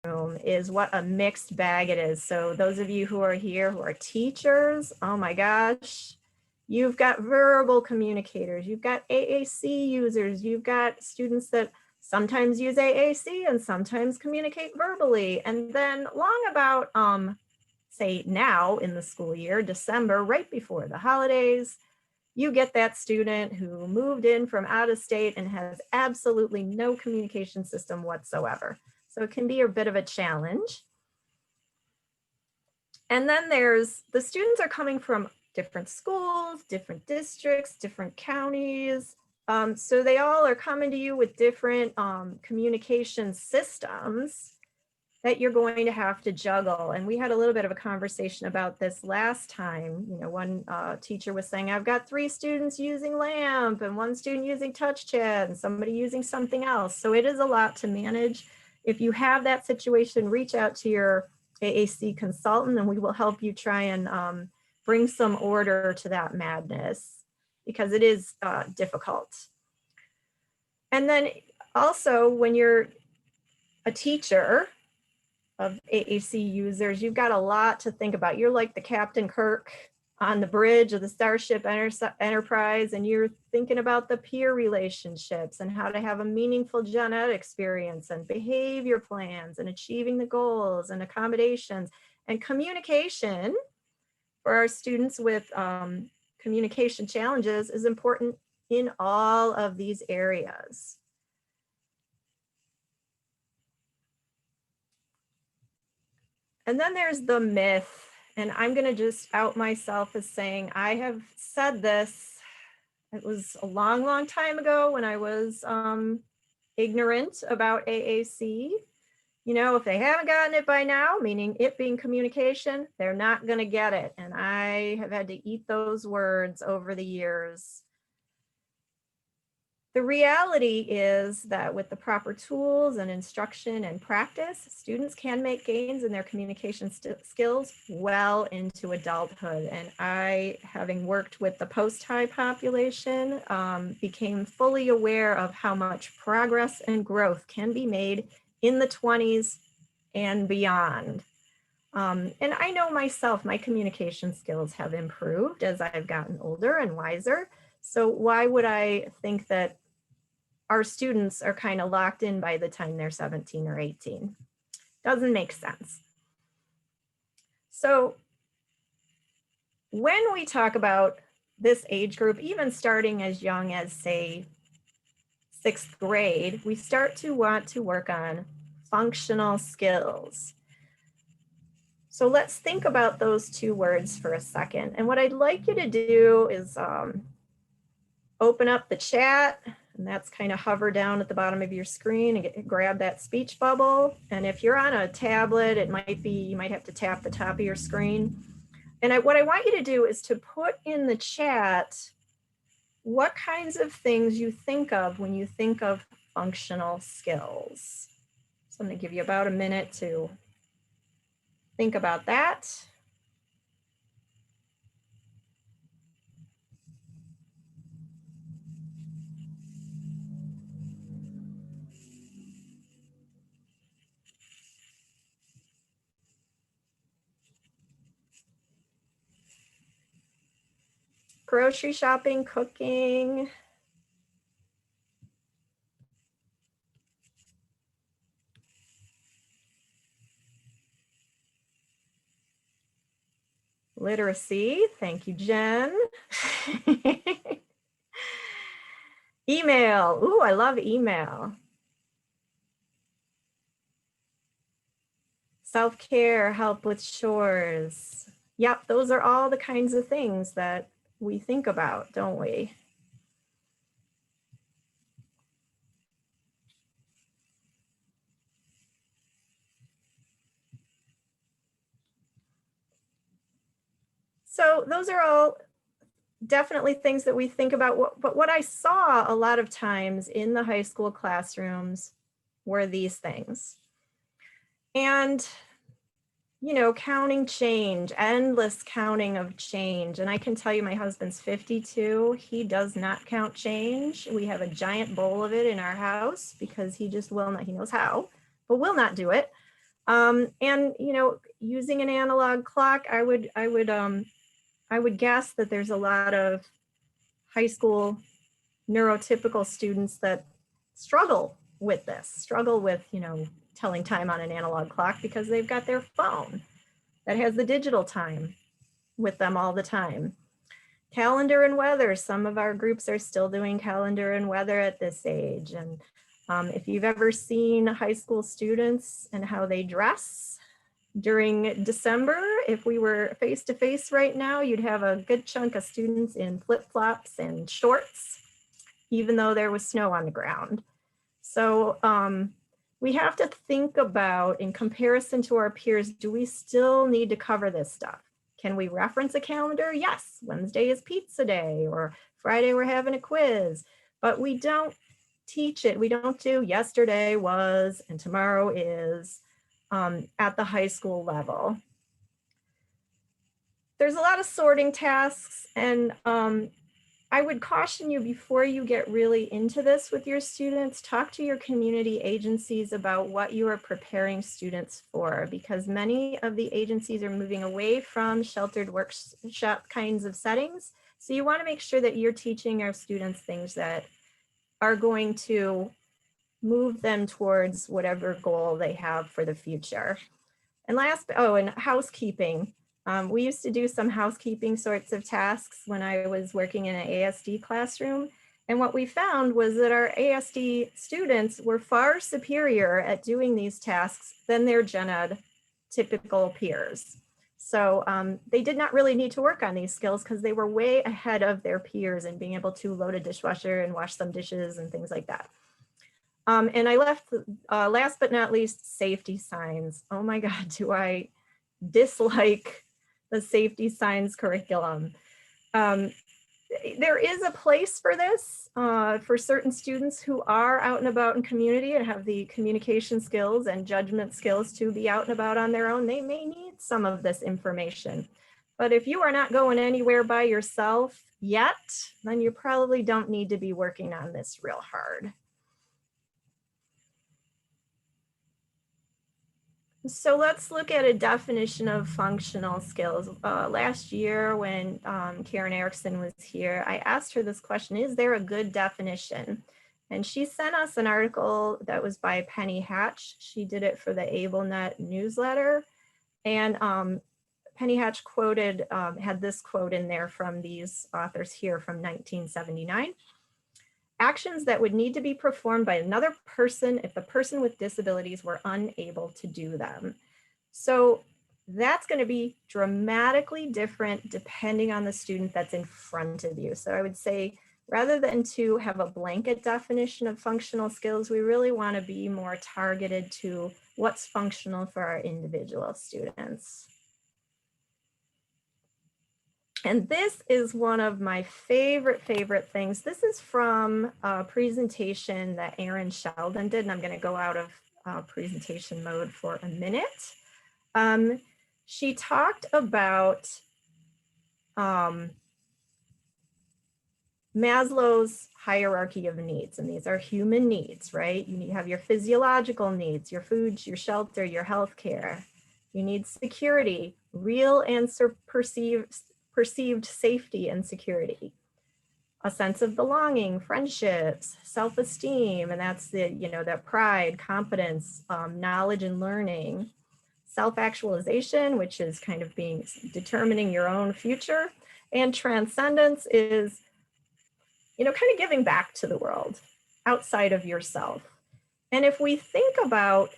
is what a mixed bag it is. So those of you who are here who are teachers, oh my gosh, you've got verbal communicators, you've got AAC users, you've got students that sometimes use AAC and sometimes communicate verbally. And then long about, say now in the school year, December, right before the holidays, you get that student who moved in from out of state and has absolutely no communication system whatsoever. So it can be a bit of a challenge. And then there's the students are coming from different schools, different districts, different counties. So they all are coming to you with different communication systems that you're going to have to juggle. And we had a little bit of a conversation about this last time. You know, one teacher was saying, I've got 3 students using LAMP and 1 student using TouchChat and somebody using something else. So it is a lot to manage. If you have that situation, reach out to your AAC consultant and we will help you try and bring some order to that madness because it is difficult. And then also when you're a teacher of AAC users, you've got a lot to think about. You're like the Captain Kirk on the bridge of the Starship Enterprise, and you're thinking about the peer relationships and how to have a meaningful gen ed experience and behavior plans and achieving the goals and accommodations and communication for our students with communication challenges is important in all of these areas. And then there's the myth, and I'm going to just out myself as saying I have said this. It was a long, long time ago when I was ignorant about AAC. You know, if they haven't gotten it by now, meaning it being communication, they're not going to get it. And I have had to eat those words over the years. The reality is that with the proper tools and instruction and practice, students can make gains in their communication skills well into adulthood. And I, having worked with the post-high population, became fully aware of how much progress and growth can be made in the 20s and beyond. And I know myself, my communication skills have improved as I've gotten older and wiser. So why would I think that our students are kind of locked in by the time they're 17 or 18? Doesn't make sense. So when we talk about this age group, even starting as young as, say, 6th grade, we start to want to work on functional skills. So let's think about those 2 words for a second. And what I'd like you to do is open up the chat, and that's kind of hover down at the bottom of your screen and grab that speech bubble. And if you're on a tablet, it might be, you might have to tap the top of your screen. And what I want you to do is to put in the chat what kinds of things you think of when you think of functional skills. So I'm going to give you about a minute to think about that. Grocery shopping, cooking. Literacy, thank you, Jen. Email, ooh, I love email. Self-care, help with chores. Yep, those are all the kinds of things that we think about, don't we? So those are all definitely things that we think about. But what I saw a lot of times in the high school classrooms were these things. And you know, counting change, endless counting of change. And I can tell you my husband's 52. He does not count change. We have a giant bowl of it in our house because he just will not, he knows how, but will not do it. And using an analog clock, I would guess that there's a lot of high school neurotypical students that struggle with this, struggle with, telling time on an analog clock because they've got their phone that has the digital time with them all the time. Calendar and weather, some of our groups are still doing calendar and weather at this age. And if you've ever seen high school students and how they dress during December, if we were face to face right now, you'd have a good chunk of students in flip-flops and shorts, even though there was snow on the ground. So we have to think about, in comparison to our peers, do we still need to cover this stuff? Can we reference a calendar? Yes, Wednesday is pizza day, or Friday we're having a quiz, but we don't teach it. We don't do yesterday was and tomorrow is at the high school level. There's a lot of sorting tasks, and I would caution you, before you get really into this with your students, talk to your community agencies about what you are preparing students for, because many of the agencies are moving away from sheltered workshop kinds of settings. So you want to make sure that you're teaching our students things that are going to move them towards whatever goal they have for the future. And last, and housekeeping. We used to do some housekeeping sorts of tasks when I was working in an ASD classroom. And what we found was that our ASD students were far superior at doing these tasks than their gen ed typical peers. So they did not really need to work on these skills because they were way ahead of their peers in being able to load a dishwasher and wash some dishes and things like that. And I left, last but not least, safety signs. Oh my God, do I dislike the safety signs curriculum. There is a place for this for certain students who are out and about in community and have the communication skills and judgment skills to be out and about on their own. They may need some of this information. But if you are not going anywhere by yourself yet, then you probably don't need to be working on this real hard. So let's look at a definition of functional skills. Last year when Karen Erickson was here, I asked her this question: is there a good definition? And she sent us an article that was by Penny Hatch. She did it for the AbleNet newsletter. And Penny Hatch quoted, had this quote in there from these authors here from 1979. Actions that would need to be performed by another person if the person with disabilities were unable to do them. So that's going to be dramatically different depending on the student that's in front of you. So I would say, rather than to have a blanket definition of functional skills, we really want to be more targeted to what's functional for our individual students. And this is one of my favorite things. This is from a presentation that Erin Sheldon did, and I'm going to go out of presentation mode for a minute. She talked about Maslow's hierarchy of needs, and these are human needs, right? You have your physiological needs, your food, your shelter, your healthcare. You need security, real and perceived safety and security, a sense of belonging, friendships, self-esteem, and that's the, that pride, confidence, knowledge and learning, self-actualization, which is kind of determining your own future, and transcendence is, kind of giving back to the world outside of yourself. And if we think about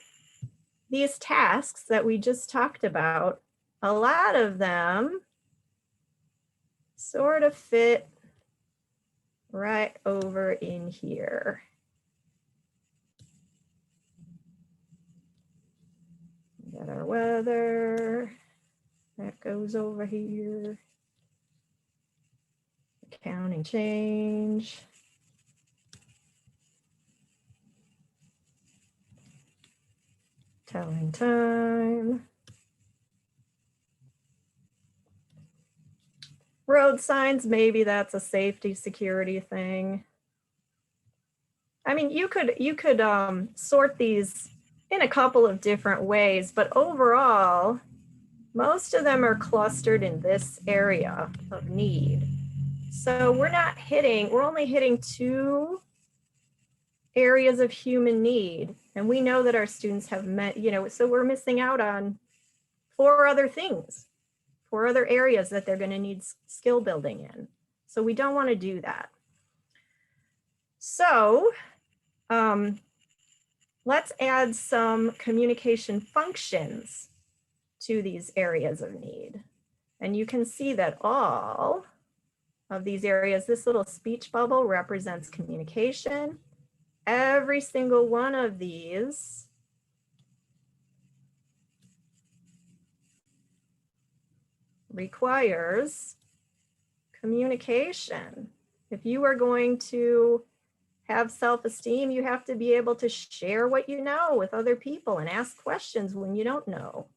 these tasks that we just talked about, a lot of them sort of fit right over in here. We got our weather, that goes over here. Counting change. Telling time. Road signs, maybe that's a safety security thing. I mean, you could sort these in a couple of different ways, but overall, most of them are clustered in this area of need. So we're only hitting 2 areas of human need. And we know that our students have met, so we're missing out on 4 other things, 4 other areas that they're going to need skill building in. So we don't want to do that. So let's add some communication functions to these areas of need. And you can see that all of these areas, this little speech bubble represents communication. Every single one of these requires communication. If you are going to have self-esteem, you have to be able to share what you know with other people and ask questions when you don't know.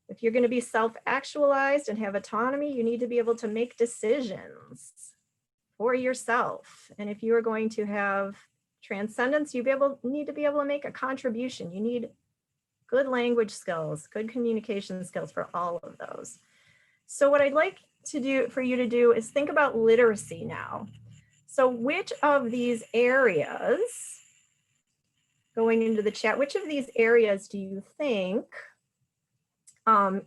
If you're going to be self-actualized and have autonomy, you need to be able to make decisions for yourself. And if you are going to have transcendence, you need to be able to make a contribution. You need good language skills, good communication skills for all of those. So what I'd like to do for you to do is think about literacy now. So which of these areas, going into the chat, which of these areas do you think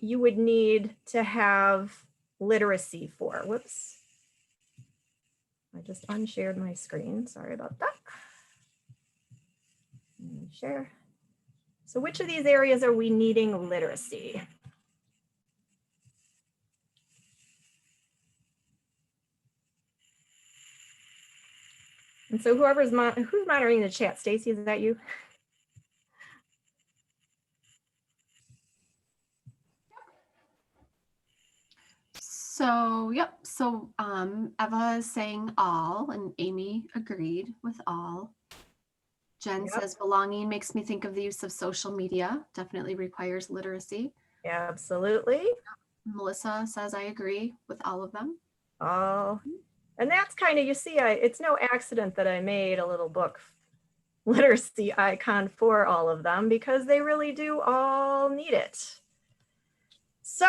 you would need to have literacy for? Whoops. I just unshared my screen. Sorry about that. Share. So which of these areas are we needing literacy? And so who's monitoring the chat? Stacy, is that you? So, yep. So Eva is saying all, and Amy agreed with all. Jen says belonging makes me think of the use of social media. Definitely requires literacy. Yeah, absolutely. Melissa says I agree with all of them. Oh, and that's kind of, you see, it's no accident that I made a little book literacy icon for all of them, because they really do all need it. So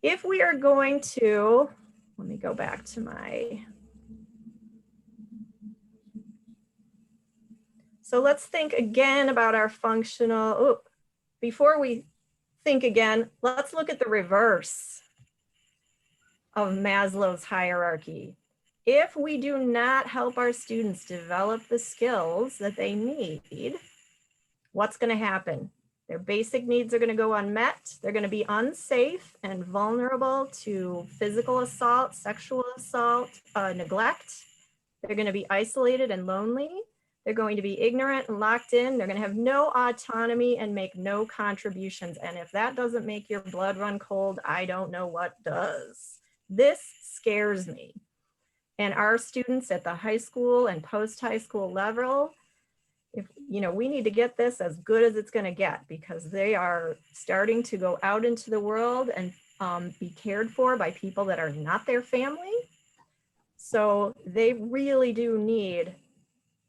if we are going to, let me go back to my, so let's think again about our functional, before we think again, let's look at the reverse of Maslow's hierarchy. If we do not help our students develop the skills that they need, what's going to happen? Their basic needs are going to go unmet. They're going to be unsafe and vulnerable to physical assault, sexual assault, neglect. They're going to be isolated and lonely. They're going to be ignorant and locked in. They're going to have no autonomy and make no contributions. And if that doesn't make your blood run cold, I don't know what does. This scares me. And our students at the high school and post-high school level, we need to get this as good as it's going to get, because they are starting to go out into the world and be cared for by people that are not their family. So they really do need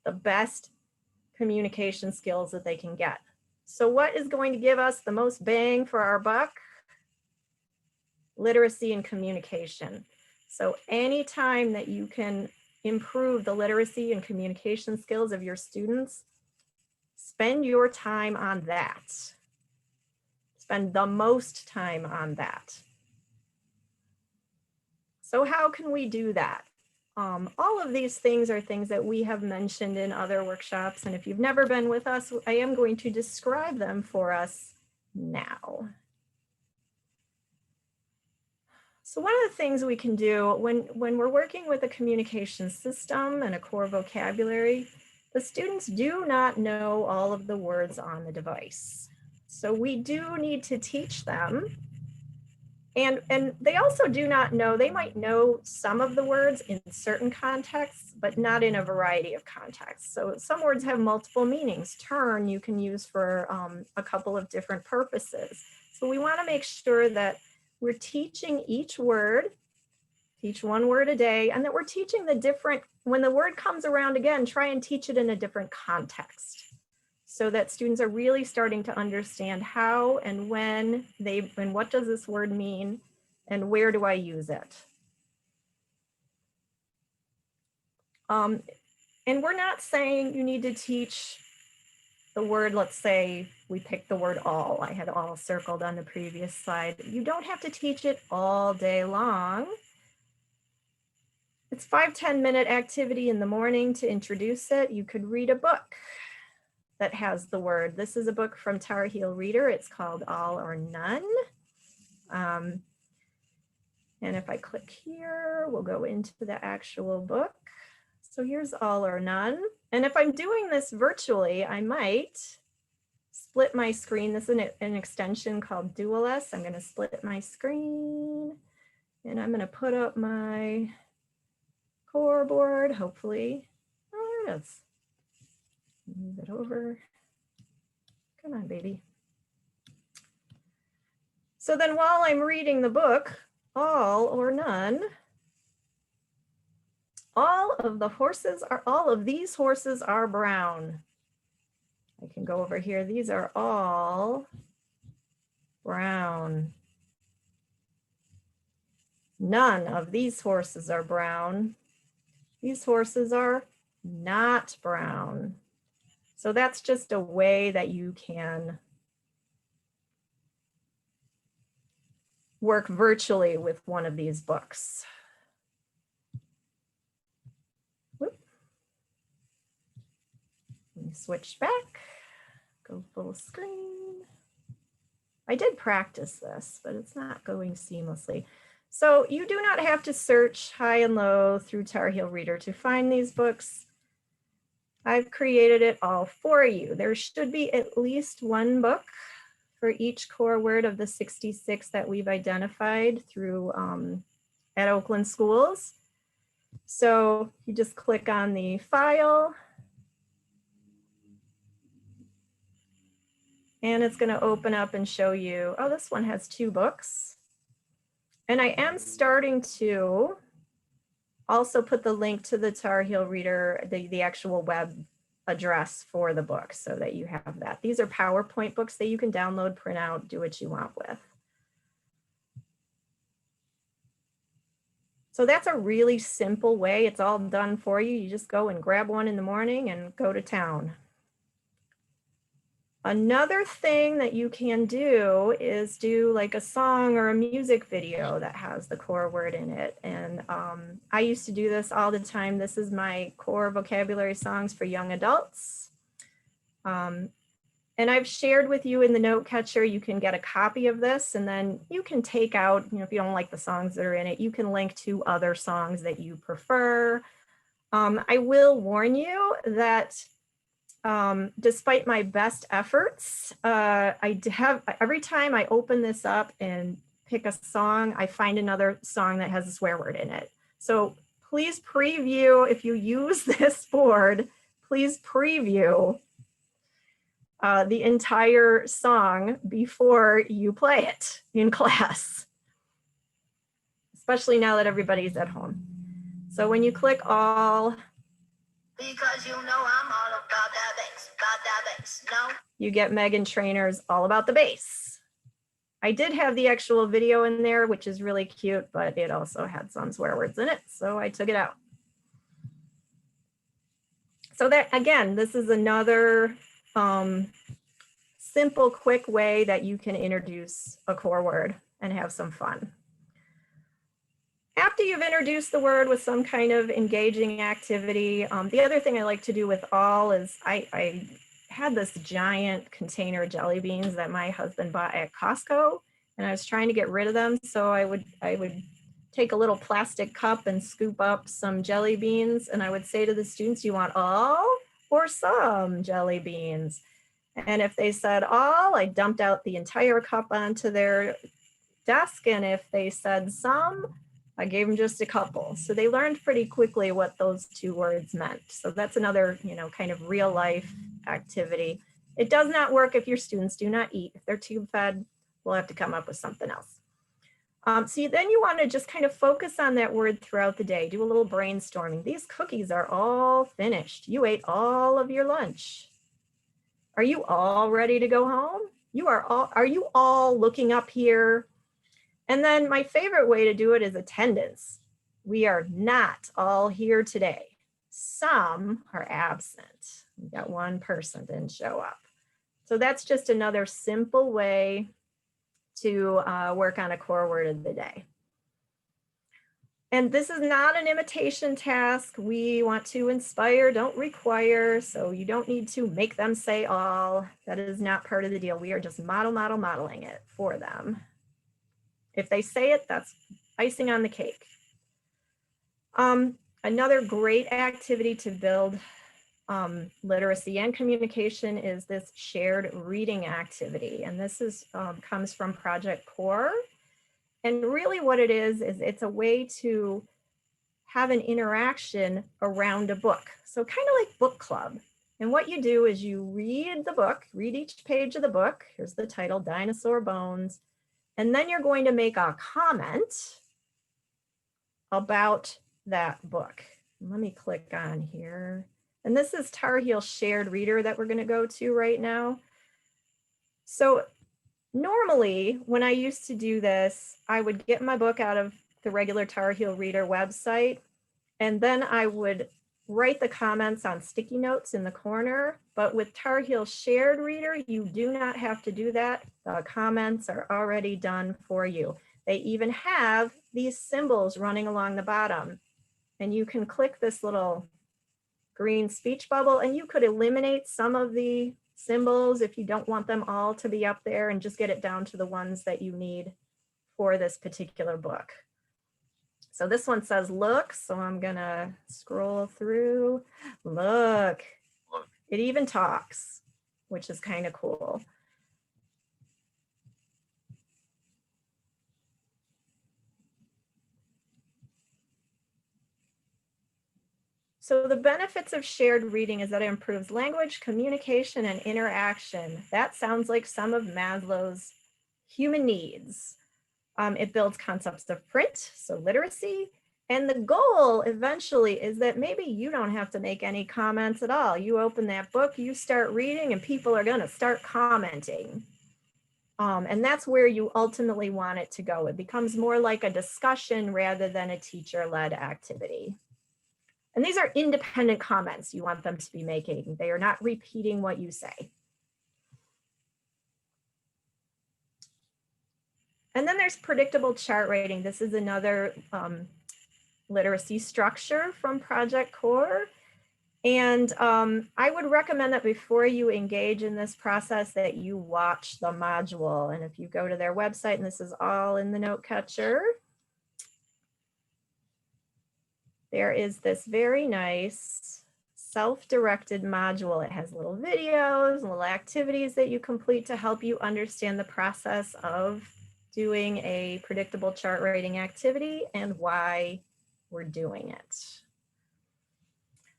the best communication skills that they can get. So what is going to give us the most bang for our buck? Literacy and communication. So anytime that you can improve the literacy and communication skills of your students, spend your time on that. Spend the most time on that. So how can we do that? All of these things are things that we have mentioned in other workshops. And if you've never been with us, I am going to describe them for us now. So one of the things we can do when we're working with a communication system and a core vocabulary, the students do not know all of the words on the device. So we do need to teach them. And they also do not know, they might know some of the words in certain contexts, but not in a variety of contexts. So some words have multiple meanings. Turn you can use for a couple of different purposes. So we want to make sure that we're teaching each word, teach one word a day, and that we're teaching the different, when the word comes around again, try and teach it in a different context. so that students are really starting to understand how and when and what does this word mean and where do I use it. And we're not saying you need to teach the word, let's say we picked the word all. I had all circled on the previous slide. You don't have to teach it all day long. It's 5-10 minute activity in the morning to introduce it. You could read a book that has the word. This is a book from Tar Heel Reader. It's called All or None. And if I click here, we'll go into the actual book. So here's All or None. And if I'm doing this virtually, I might split my screen. This is an extension called Dualist. I'm going to split my screen and I'm going to put up my core board, hopefully. Oh, there it is. Move it over. Come on, baby. So then while I'm reading the book, All or None, all of these horses are brown. I can go over here. These are all brown. None of these horses are brown. These horses are not brown. So that's just a way that you can work virtually with one of these books. Whoop. Let me switch back, go full screen. I did practice this, but it's not going seamlessly. So you do not have to search high and low through Tar Heel Reader to find these books. I've created it all for you. There should be at least one book for each core word of the 66 that we've identified through at Oakland Schools. So you just click on the file and it's going to open up and show you, oh, this one has 2 books. And I am starting to also put the link to the Tar Heel Reader, the actual web address for the book so that you have that. These are PowerPoint books that you can download, print out, do what you want with. So that's a really simple way. It's all done for you. You just go and grab one in the morning and go to town. Another thing that you can do is do like a song or a music video that has the core word in it. And I used to do this all the time. This is my core vocabulary songs for young adults. And I've shared with you in the note catcher, you can get a copy of this and then you can take out, if you don't like the songs that are in it, you can link to other songs that you prefer. I will warn you that despite my best efforts, every time I open this up and pick a song, I find another song that has a swear word in it. So please preview, if you use this board, please preview the entire song before you play it in class, especially now that everybody's at home. So when you click all, because you know I'm all about that bass, no? You get Meghan Trainor's All About the Bass. I did have the actual video in there, which is really cute, but it also had some swear words in it, so I took it out. So that, again, this is another simple, quick way that you can introduce a core word and have some fun. After you've introduced the word with some kind of engaging activity, the other thing I like to do with all is I had this giant container of jelly beans that my husband bought at Costco, and I was trying to get rid of them. So I would take a little plastic cup and scoop up some jelly beans, and I would say to the students, you want all or some jelly beans? And if they said all, I dumped out the entire cup onto their desk, and if they said some, I gave them just a couple. So they learned pretty quickly what those 2 words meant. So that's another, kind of real life activity. It does not work if your students do not eat. If they're tube fed, we'll have to come up with something else. So then you want to just kind of focus on that word throughout the day. Do a little brainstorming. These cookies are all finished. You ate all of your lunch. Are you all ready to go home? Are you all looking up here? And then my favorite way to do it is attendance. We are not all here today. Some are absent. We got one person didn't show up. So that's just another simple way to work on a core word of the day. And this is not an imitation task. We want to inspire, don't require. So you don't need to make them say all. That is not part of the deal. We are just modeling it for them. If they say it, that's icing on the cake. Another great activity to build literacy and communication is this shared reading activity. And this is comes from Project Core. And really what it is it's a way to have an interaction around a book. So kind of like book club. And what you do is you read the book, read each page of the book. Here's the title, Dinosaur Bones. And then you're going to make a comment about that book. Let me click on here. And this is Tar Heel Shared Reader that we're going to go to right now. So normally when I used to do this, I would get my book out of the regular Tar Heel Reader website, and then I would write the comments on sticky notes in the corner. But with Tar Heel Shared Reader, you do not have to do that. The comments are already done for you. They even have these symbols running along the bottom. And you can click this little green speech bubble and you could eliminate some of the symbols if you don't want them all to be up there and just get it down to the ones that you need for this particular book. So this one says look, so I'm gonna scroll through. Look, it even talks, which is kind of cool. So the benefits of shared reading is that it improves language, communication, and interaction. That sounds like some of Maslow's human needs. It builds concepts of print, so literacy. And the goal eventually is that maybe you don't have to make any comments at all. You open that book, you start reading, and people are going to start commenting. And that's where you ultimately want it to go. It becomes more like a discussion rather than a teacher-led activity. And these are independent comments you want them to be making. They are not repeating what you say. And then there's predictable chart rating. This is another literacy structure from Project Core. And I would recommend that before you engage in this process that you watch the module. And if you go to their website, and this is all in the note catcher, there is this very nice self-directed module. It has little videos, little activities that you complete to help you understand the process of doing a predictable chart rating activity and why we're doing it.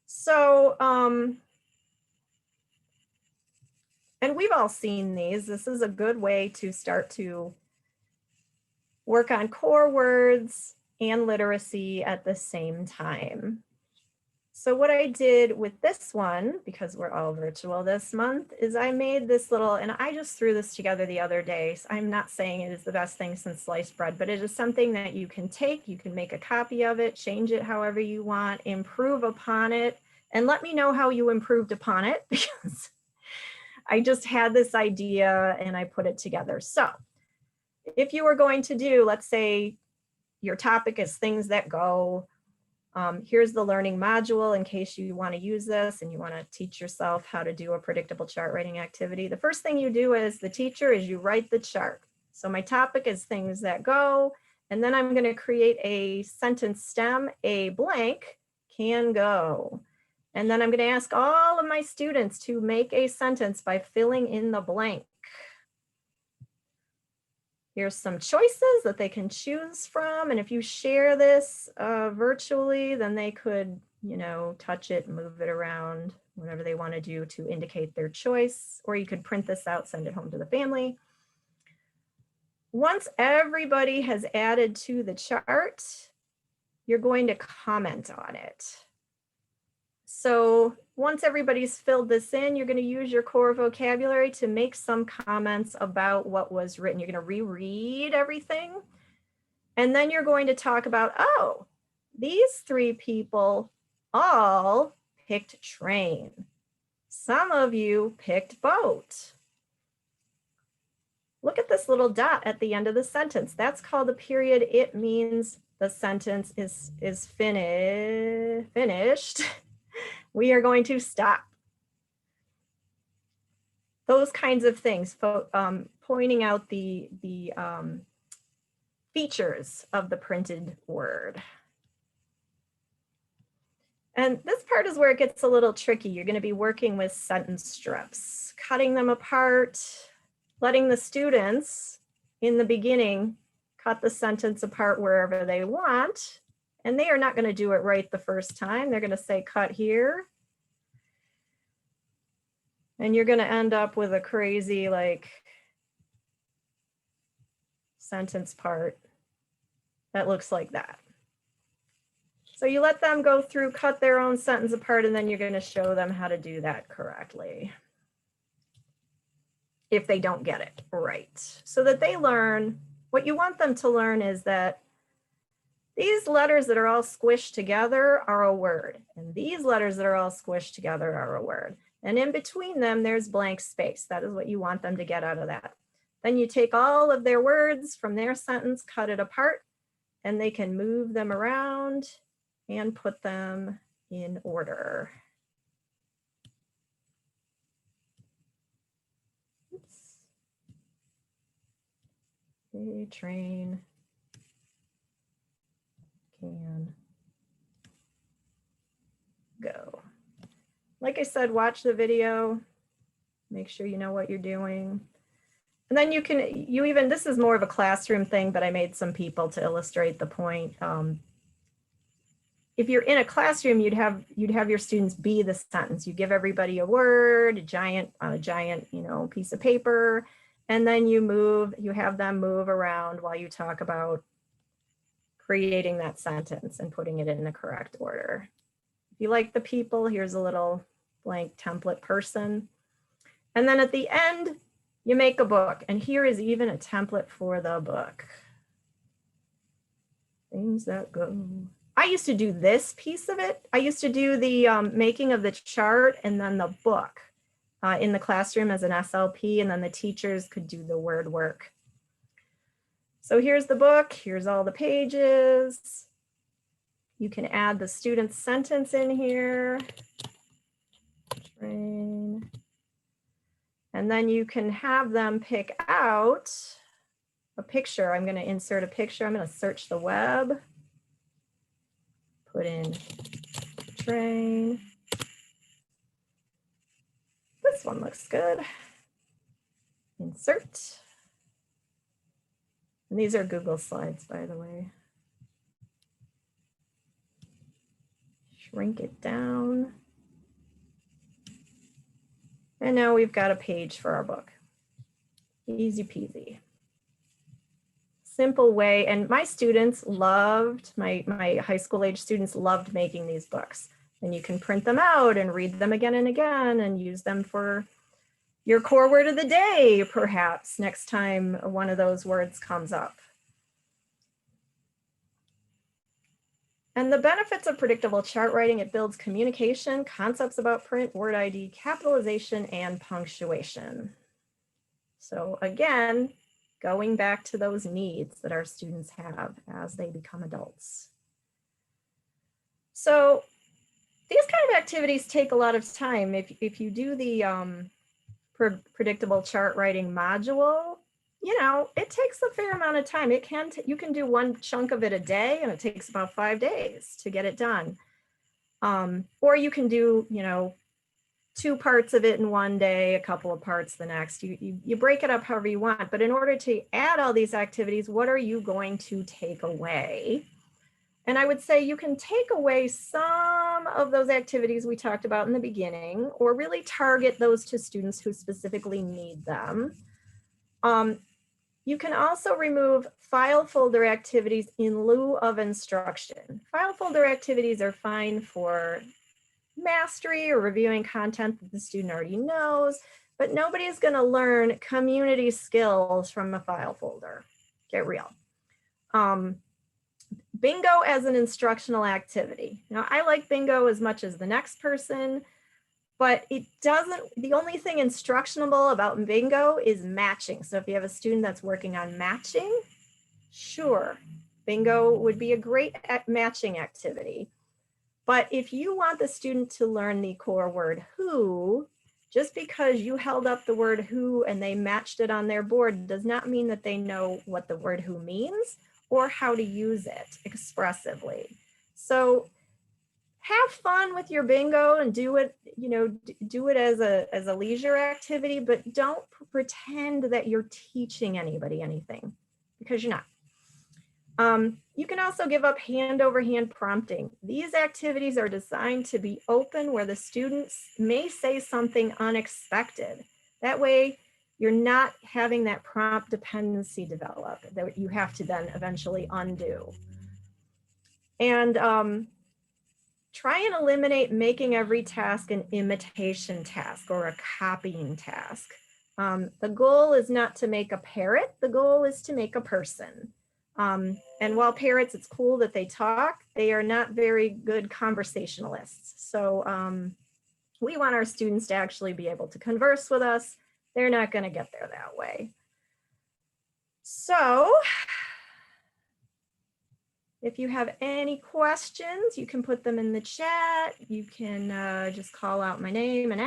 So, and we've all seen these. This is a good way to start to work on core words and literacy at the same time. So what I did with this one, because we're all virtual this month, is I made this little, and I just threw this together the other day. So I'm not saying it is the best thing since sliced bread, but it is something that you can take, you can make a copy of it, change it however you want, improve upon it, and let me know how you improved upon it, because I just had this idea and I put it together. So if you were going to do, let's say your topic is things that go, here's the learning module in case you want to use this and you want to teach yourself how to do a predictable chart rating activity. The first thing you do as the teacher is you write the chart. So my topic is things that go, and then I'm going to create a sentence stem, a blank can go. And then I'm going to ask all of my students to make a sentence by filling in the blank. Here's some choices that they can choose from. And if you share this virtually, then they could, you know, touch it, move it around, whatever they want to do to indicate their choice. Or you could print this out, send it home to the family. Once everybody has added to the chart, you're going to comment on it. So once everybody's filled this in, you're going to use your core vocabulary to make some comments about what was written. You're going to reread everything. And then you're going to talk about, oh, these three people all picked train. Some of you picked boat. Look at this little dot at the end of the sentence. That's called a period. It means the sentence is finished. We are going to stop. Those kinds of things, pointing out the features of the printed word. And this part is where it gets a little tricky. You're going to be working with sentence strips, cutting them apart, letting the students in the beginning cut the sentence apart wherever they want. And they are not going to do it right the first time. They're going to say cut here. And you're going to end up with a crazy like sentence part that looks like that. So you let them go through, cut their own sentence apart, and then you're going to show them how to do that correctly if they don't get it right. So that they learn, what you want them to learn is that these letters that are all squished together are a word, and these letters that are all squished together are a word. And in between them, there's blank space. That is what you want them to get out of that. Then you take all of their words from their sentence, cut it apart, and they can move them around and put them in order. Oops. A train can go. Like I said, watch the video, make sure you know what you're doing. And then this is more of a classroom thing, but I made some people to illustrate the point. If you're in a classroom, you'd have your students be the sentence. You give everybody a word, a giant piece of paper, and then you have them move around while you talk about creating that sentence and putting it in the correct order. If you like the people, here's a little blank template person. And then at the end, you make a book. And here is even a template for the book. Things that go. I used to do this piece of it. I used to do the making of the chart and then the book in the classroom as an SLP, and then the teachers could do the word work. So here's the book, here's all the pages. You can add the student's sentence in here. Train. And then you can have them pick out a picture. I'm going to insert a picture. I'm going to search the web. Put in train. This one looks good. Insert. And these are Google Slides, by the way. Shrink it down. And now we've got a page for our book. Easy peasy. Simple way. And my students loved, my high school age students loved making these books. And you can print them out and read them again and again and use them for your core word of the day, perhaps next time one of those words comes up. And the benefits of predictable chart writing, it builds communication, concepts about print, word ID, capitalization, and punctuation. So again, going back to those needs that our students have as they become adults. So these kind of activities take a lot of time. If you do the predictable chart writing module, it takes a fair amount of time. You can do one chunk of it a day, and it takes about 5 days to get it done. Or you can do, 2 parts of it in one day, a couple of parts the next. You break it up however you want. But in order to add all these activities, what are you going to take away? And I would say you can take away some of those activities we talked about in the beginning, or really target those to students who specifically need them. You can also remove file folder activities in lieu of instruction. File folder activities are fine for, mastery or reviewing content that the student already knows, but nobody's going to learn community skills from a file folder. Get real. Bingo as an instructional activity. Now, I like bingo as much as the next person, but it doesn't, the only thing instructional about bingo is matching. So if you have a student that's working on matching, sure, bingo would be a great matching activity. But if you want the student to learn the core word who, just because you held up the word who and they matched it on their board does not mean that they know what the word who means or how to use it expressively. So have fun with your bingo and do it, you know, do it as a leisure activity, but don't pretend that you're teaching anybody anything, because you're not. You can also give up hand over hand prompting. These activities are designed to be open where the students may say something unexpected. That way, you're not having that prompt dependency develop that you have to then eventually undo. And try and eliminate making every task an imitation task or a copying task. The goal is not to make a parrot, the goal is to make a person. And while parrots, it's cool that they talk, they are not very good conversationalists. So we want our students to actually be able to converse with us. They're not going to get there that way. So if you have any questions, you can put them in the chat. You can just call out my name and